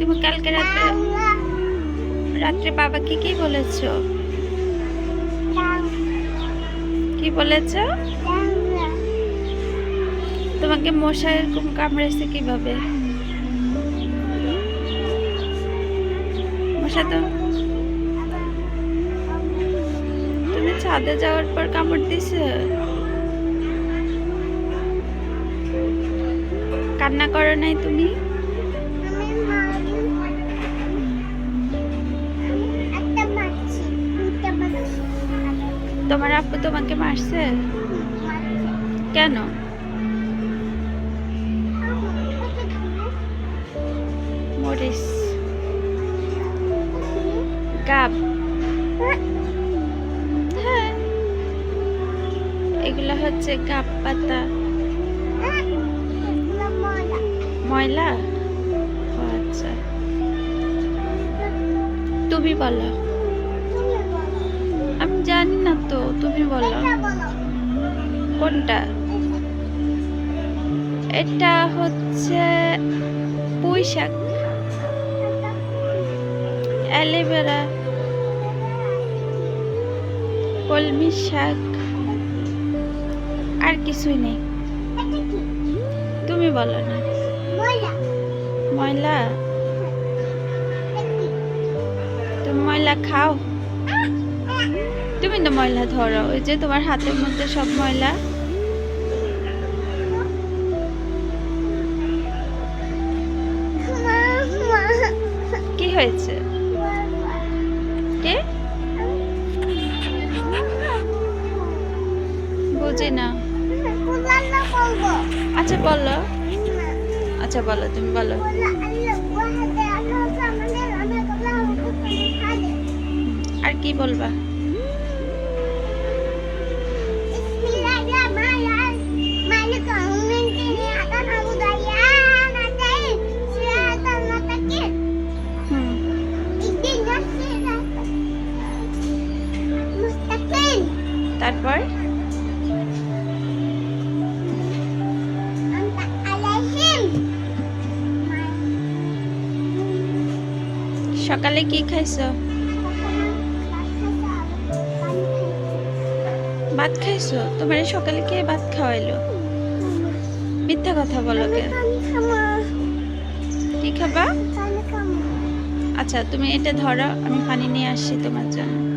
তুমি কালকে রাত্রে রাত্রে বাবাকে কি বলেছো? কি বলেছো? তোমাকে মশা এরকম কামড়েছে কিভাবে? মশা তো তুমি ছাদে যাওয়ার পর কামড় দিছে? কান্না করো নাই তুমি? তোমার আপু তোমাকে মারছে? কেন? মরিস গাব? হ্যাঁ, এগুলা হচ্ছে গাব পাতা। ময়লা? ও আচ্ছা, তুমি বলো। আমি জানি না তো, তুমি বলো। কোনটা? এটা হচ্ছে পুঁই শাক, অ্যালোভেরা, কলমি শাক, আর কিছুই নেই। তুমি বলো না। ময়লা? তুমি ময়লা খাও? তুমি তো ময়লা ধরো, ওই যে তোমার হাতের মধ্যে সব ময়লা। কি হয়েছে? কে? বুঝি না। আচ্ছা বলো, আচ্ছা বলো, তুমি বলো। আর কি বলবা? তারপর সকালে কি খাইছো? ভাত খাইছো? তোমার সকালে কে ভাত খাওয়াইলো? মিথ্যা কথা বলো কে? কি খাবা? আচ্ছা তুমি এটা ধরো, আমি পানি নিয়ে আসছি তোমার জন্য।